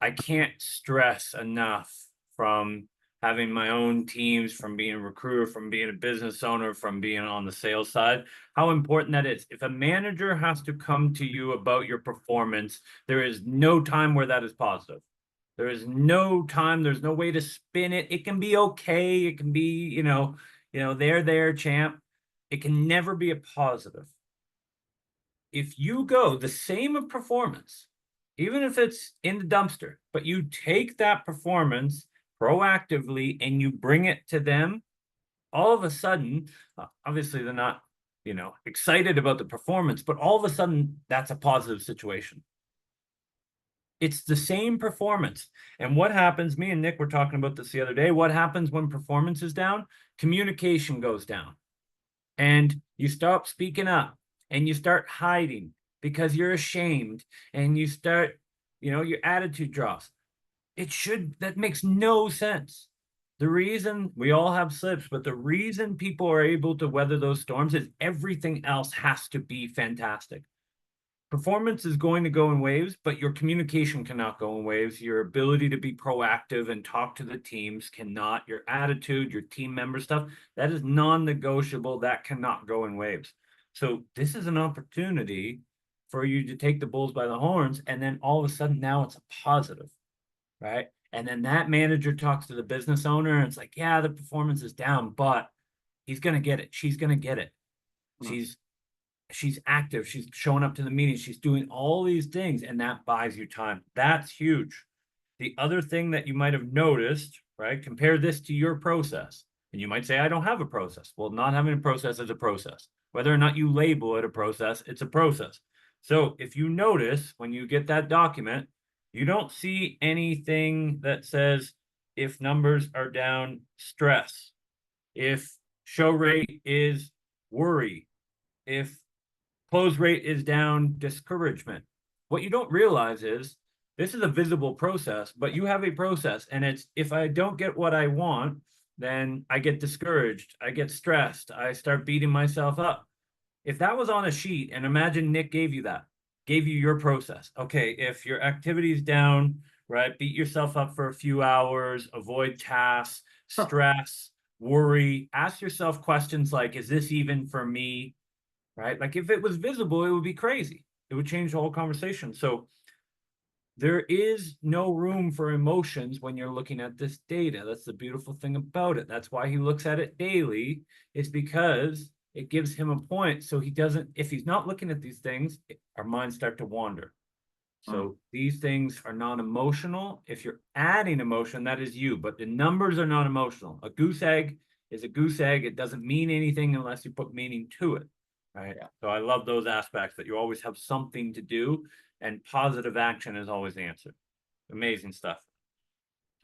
I can't stress enough from having my own teams, from being a recruiter, from being a business owner, from being on the sales side, how important that is. If a manager has to come to you about your performance, there is no time where that is positive. There is no time. There's no way to spin it. It can be okay. It can be, there, champ. It can never be a positive. If you go the same of performance, even if it's in the dumpster, but you take that performance proactively and you bring it to them, all of a sudden, obviously they're not, excited about the performance, but all of a sudden that's a positive situation. It's the same performance. And what happens, me and Nick were talking about this the other day, what happens when performance is down? Communication goes down. And you stop speaking up and you start hiding because you're ashamed and you start, your attitude drops. That makes no sense. The reason we all have slips, but the reason people are able to weather those storms is everything else has to be fantastic. Performance is going to go in waves, but your communication cannot go in waves. Your ability to be proactive and talk to the teams cannot. Your attitude, your team member stuff, that is non-negotiable. That cannot go in waves. So this is an opportunity for you to take the bulls by the horns, and then all of a sudden now it's a positive, right? And then that manager talks to the business owner and it's like, yeah, the performance is down, but he's going to get it. She's going to get it. She's active. She's showing up to the meetings. She's doing all these things, and that buys you time. That's huge. The other thing that you might have noticed, right? Compare this to your process. And you might say, I don't have a process. Well, not having a process is a process. Whether or not you label it a process, it's a process. So if you notice when you get that document, you don't see anything that says if numbers are down, stress. If show rate is worry. If close rate is down, discouragement. What you don't realize is this is a visible process, but you have a process, and it's if I don't get what I want, then I get discouraged, I get stressed, I start beating myself up. If that was on a sheet, and imagine Nick gave you that, gave you your process. Okay, if your activity's down, right, beat yourself up for a few hours, avoid tasks, stress, worry, ask yourself questions like, is this even for me? Right? Like if it was visible, it would be crazy. It would change the whole conversation. So there is no room for emotions when you're looking at this data. That's the beautiful thing about it. That's why he looks at it daily, is because it gives him a point. So he doesn't, if he's not looking at these things, our minds start to wander. So these things are non-emotional. If you're adding emotion, that is you, but the numbers are not emotional. A goose egg is a goose egg. It doesn't mean anything unless you put meaning to it. Right. Yeah. So I love those aspects that you always have something to do, and positive action is always the answer. Amazing stuff.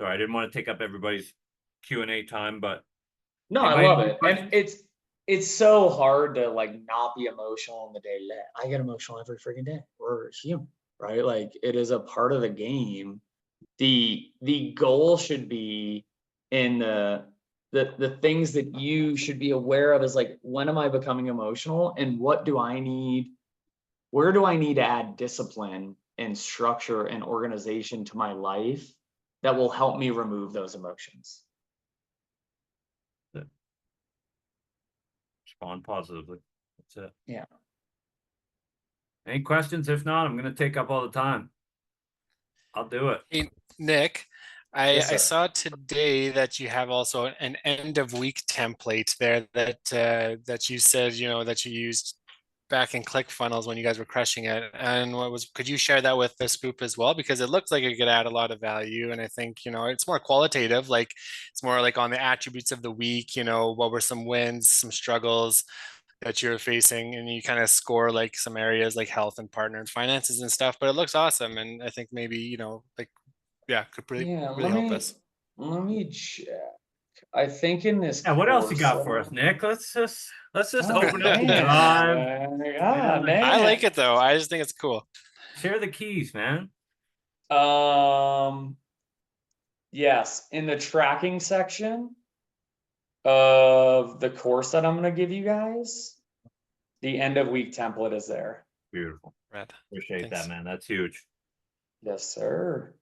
Sorry, I didn't want to take up everybody's Q&A time, but No, I love it. And it's so hard to like not be emotional in the day to day. I get emotional every freaking day. We're human, right? Like it is a part of the game. The goal should be in the things that you should be aware of is like, when am I becoming emotional and what do I need? Where do I need to add discipline and structure and organization to my life that will help me remove those emotions? Respond positively. That's it. Yeah. Any questions? If not, I'm going to take up all the time. I'll do it. Hey, Nick, Yes, I sir. saw today that you have also an end of week template there that you said, that you used back in ClickFunnels when you guys were crushing it. And could you share that with this group as well? Because it looks like it could add a lot of value. And I think, it's more qualitative, like it's more like on the attributes of the week, what were some wins, some struggles that you're facing, and you kind of score like some areas like health and partner and finances and stuff. But it looks awesome. And I think maybe, could really, Yeah, really help us. let me check. I think in this Yeah, what else you got course, for us, Nick? Let's just Oh, open up the man. drive. Ah, man. I like it though. I just think it's cool. Share the keys, man. Yes, in the tracking section of the course that I'm going to give you guys, the end of week template is there. Beautiful. Red. Appreciate Thanks. that, man. That's huge. Yes, sir.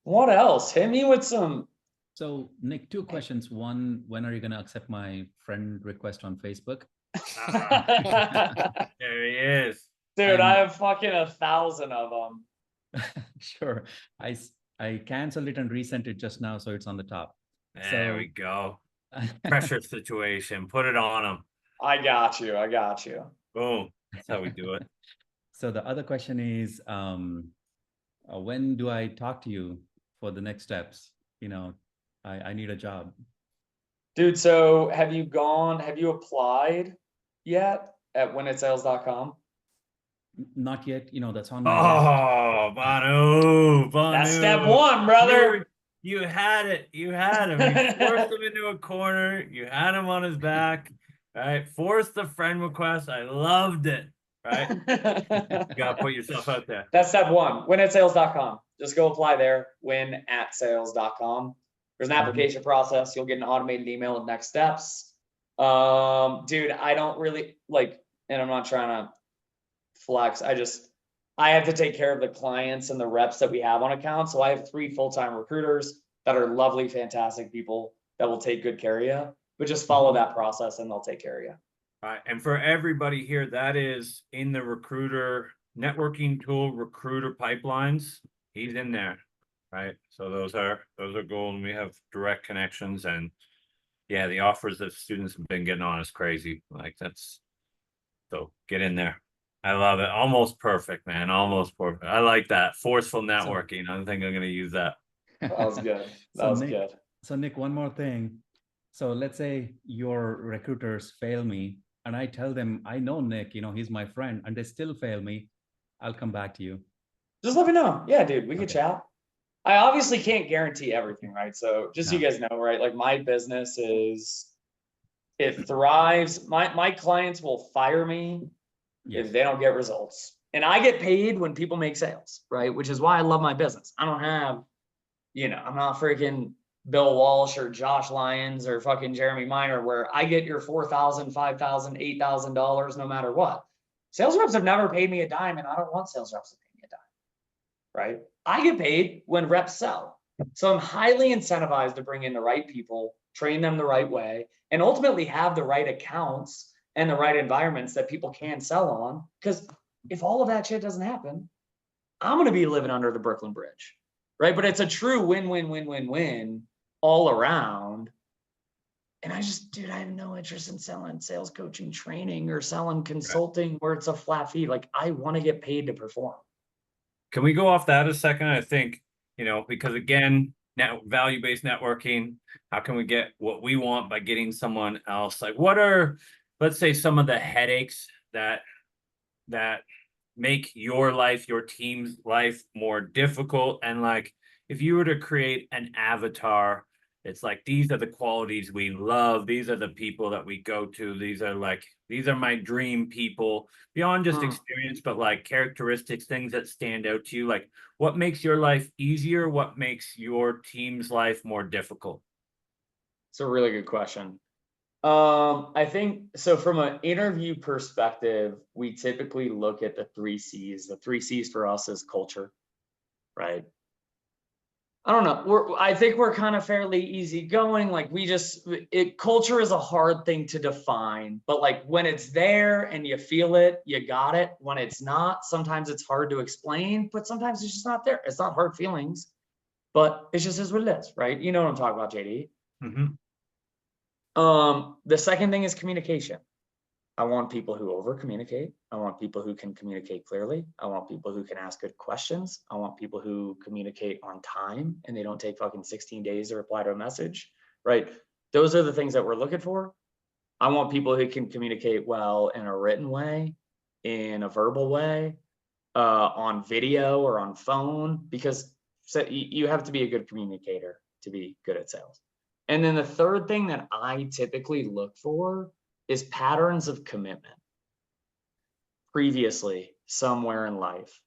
What else? Hit me with some. So, Nick, two questions. One, when are you going to accept my friend request on Facebook? There he is. Dude, I have fucking 1,000 of them. Sure. I canceled it and resent it just now, so it's on the top. There we go. Pressure situation. Put it on him. I got you. I got you. Boom. That's how we do it. So the other question is, when do I talk to you for the next steps? I need a job. Dude, so have you applied yet at winitsales.com? Not yet. That's on my Oh, Banu. That's step one, brother. You had it. You had him. You forced him into a corner. You had him on his back. Right? Forced the friend request. I loved it. Right? You gotta put yourself out there. That's step one. Winitsales.com. Just go apply there. Winatsales.com. There's an application process. You'll get an automated email with next steps. Dude, I don't really like, and I'm not trying to flex. I have to take care of the clients and the reps that we have on account. So I have 3 full-time recruiters that are lovely, fantastic people that will take good care of you. But just follow that process and they'll take care of you. All right. And for everybody here, that is in the recruiter networking tool, recruiter pipelines. he's in there, right? So those are gold, and we have direct connections, and yeah, the offers that students have been getting on is crazy. Like that's, so get in there. I love it. Almost perfect, man. Almost perfect. I like that. Forceful networking. I think I'm gonna use that. That was good. That So was Nick, good. so Nick, one more thing. So let's say your recruiters fail me and I tell them, I know Nick, he's my friend, and they still fail me. I'll come back to you. Just let me know. Yeah, dude, we could Okay. chat. I obviously can't guarantee everything, right? So just so you No. guys know, right? Like my business it thrives. My clients will fire me Yes. if they don't get results. And I get paid when people make sales, right? Which is why I love my business. I don't have, I'm not freaking Bill Walsh or Josh Lyons or fucking Jeremy Miner, where I get your $4,000, $5,000, $8,000 no matter what. Sales reps have never paid me a dime, and I don't want sales reps to pay me a dime, right? I get paid when reps sell. So I'm highly incentivized to bring in the right people, train them the right way, and ultimately have the right accounts and the right environments that people can sell on. Because if all of that shit doesn't happen, I'm going to be living under the Brooklyn Bridge, right? But it's a true win-win-win-win-win all around. And I have no interest in selling sales coaching training or selling consulting where it's a flat fee. Like, I want to get paid to perform. Can we go off that a second? I think, because again, now value-based networking, how can we get what we want by getting someone else? Like what are, let's say, some of the headaches that make your life, your team's life more difficult? And like, if you were to create an avatar, it's like, these are the qualities we love. These are the people that we go to. These are my dream people, beyond just experience, but like characteristics, things that stand out to you. Like what makes your life easier? What makes your team's life more difficult? It's a really good question. I think so. From an interview perspective, we typically look at the 3 C's. The 3 C's for us is culture, right? I don't know. I think we're kind of fairly easygoing. Like culture is a hard thing to define, but like when it's there and you feel it, you got it. When it's not, sometimes it's hard to explain, but sometimes it's just not there. It's not hard feelings, but it just is what it is, right? You know what I'm talking about, JD. Mm-hmm. The second thing is communication. I want people who over communicate. I want people who can communicate clearly. I want people who can ask good questions. I want people who communicate on time and they don't take fucking 16 days to reply to a message, right? Those are the things that we're looking for. I want people who can communicate well in a written way, in a verbal way, on video or on phone, because you have to be a good communicator to be good at sales. And then the third thing that I typically look for is patterns of commitment previously somewhere in life.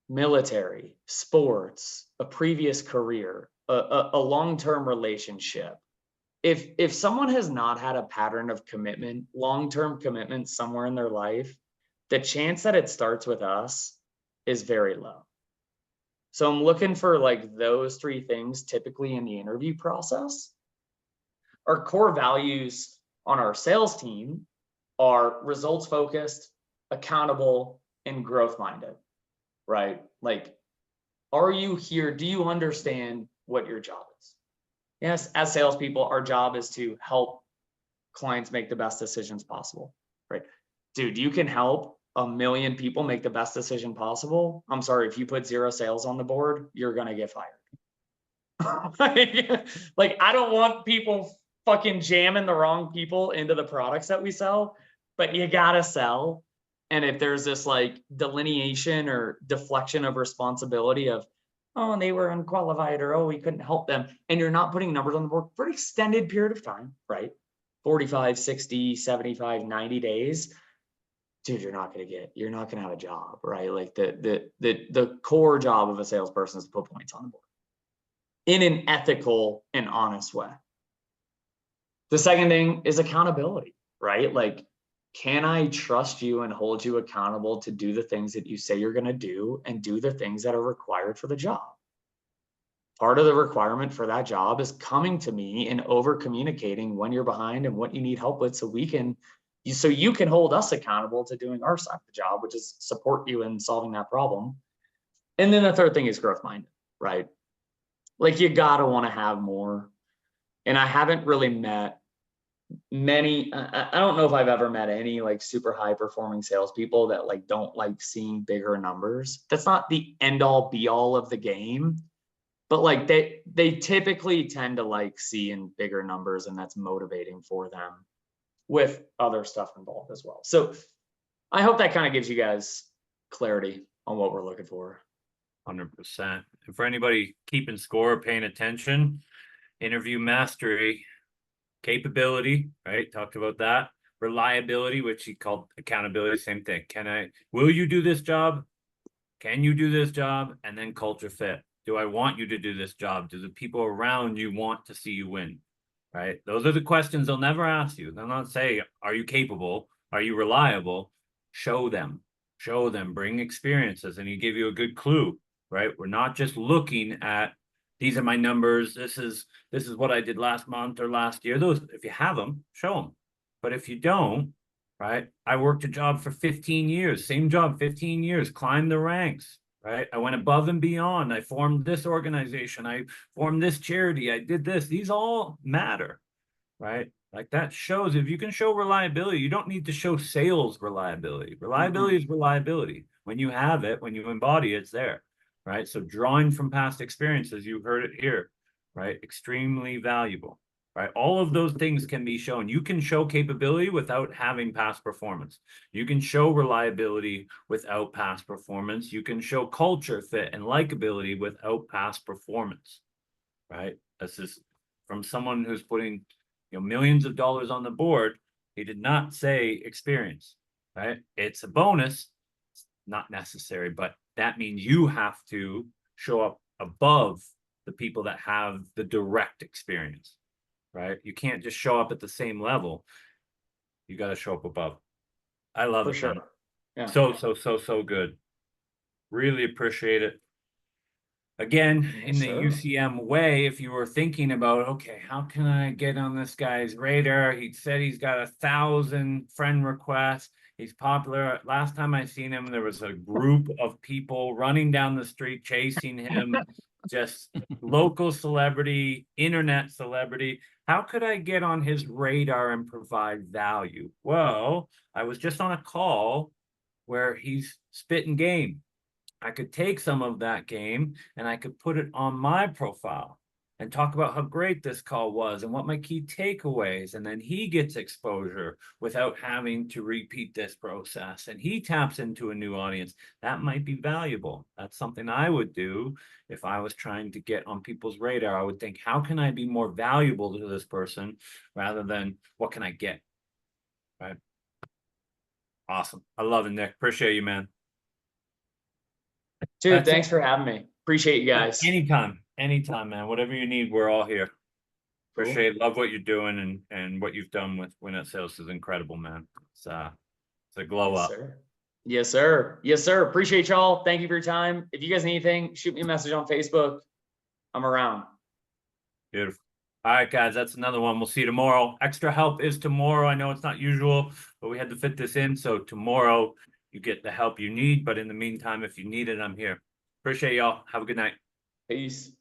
Military, sports, a previous career, a long-term relationship. If someone has not had a pattern of commitment, long-term commitment somewhere in their life, the chance that it starts with us is very low. So I'm looking for like those 3 things typically in the interview process. Our core values on our sales team are results focused, accountable, and growth minded, right? Like, are you here? Do you understand what your job is? Yes, as salespeople, our job is to help clients make the best decisions possible, right? Dude, you can help 1 million people make the best decision possible. I'm sorry, if you put 0 sales on the board, you're gonna get fired. Like, I don't want people fucking jamming the wrong people into the products that we sell, but you gotta sell. And if there's this like delineation or deflection of responsibility of, oh, they were unqualified, or oh, we couldn't help them, and you're not putting numbers on the board for an extended period of time, right? 45, 60, 75, 90 days, dude, you're not gonna have a job, right? Like the core job of a salesperson is to put points on the board in an ethical and honest way. The second thing is accountability, right? Like, can I trust you and hold you accountable to do the things that you say you're going to do and do the things that are required for the job? Part of the requirement for that job is coming to me and over communicating when you're behind and what you need help with, so you can hold us accountable to doing our side of the job, which is support you in solving that problem. And then the third thing is growth minded, right? Like you gotta want to have more. And I haven't really met many, I don't know if I've ever met any like super high performing salespeople that like don't like seeing bigger numbers. That's not the end all be all of the game, but like they typically tend to like see in bigger numbers, and that's motivating for them with other stuff involved as well. So I hope that kind of gives you guys clarity on what we're looking for. 100%. And for anybody keeping score, paying attention, interview mastery, capability, right? Talked about that. Reliability, which he called accountability, same thing. Will you do this job? Can you do this job? And then culture fit. Do I want you to do this job? Do the people around you want to see you win? Right? Those are the questions they'll never ask you. They'll not say, are you capable? Are you reliable? Show them, bring experiences, and he give you a good clue, right? We're not just looking at, these are my numbers. This is what I did last month or last year. Those, if you have them, show them. But if you don't, right? I worked a job for 15 years, same job, 15 years, climbed the ranks, right? I went above and beyond. I formed this organization. I formed this charity. I did this. These all matter, right? Like that shows, if you can show reliability, you don't need to show sales reliability. Reliability is reliability. When you have it, when you embody it, it's there, right? So drawing from past experiences, you heard it here, right? Extremely valuable, right? All of those things can be shown. You can show capability without having past performance. You can show reliability without past performance. You can show culture fit and likability without past performance, right? This is from someone who's putting, millions of dollars on the board. He did not say experience, right? It's a bonus, it's not necessary, but that means you have to show up above the people that have the direct experience, right? You can't just show up at the same level. You got to show up above. I love For it, sure. man. Yeah. So good. Really appreciate it. Again, in the Yes, sir. UCM way, if you were thinking about, okay, how can I get on this guy's radar? He said he's got 1,000 friend requests. He's popular. Last time I seen him, there was a group of people running down the street chasing him, just local celebrity, internet celebrity. How could I get on his radar and provide value? Well, I was just on a call where he's spitting game. I could take some of that game and I could put it on my profile and talk about how great this call was and what my key takeaways. And then he gets exposure without having to repeat this process. And he taps into a new audience. That might be valuable. That's something I would do if I was trying to get on people's radar. I would think, how can I be more valuable to this person rather than what can I get? Right. Awesome. I love it, Nick. Appreciate you, man. Dude, That's thanks for having me. Appreciate you guys. Anytime, man. Whatever you need, we're all here. Cool. Appreciate, love what you're doing, and what you've done with Win at Sales is incredible, man. It's a glow Yes, up. sir. Yes, sir. Yes, sir. Appreciate y'all. Thank you for your time. If you guys need anything, shoot me a message on Facebook. I'm around. Beautiful. All right, guys, that's another one. We'll see you tomorrow. Extra help is tomorrow. I know it's not usual, but we had to fit this in. So tomorrow you get the help you need. But in the meantime, if you need it, I'm here. Appreciate y'all. Have a good night. Peace.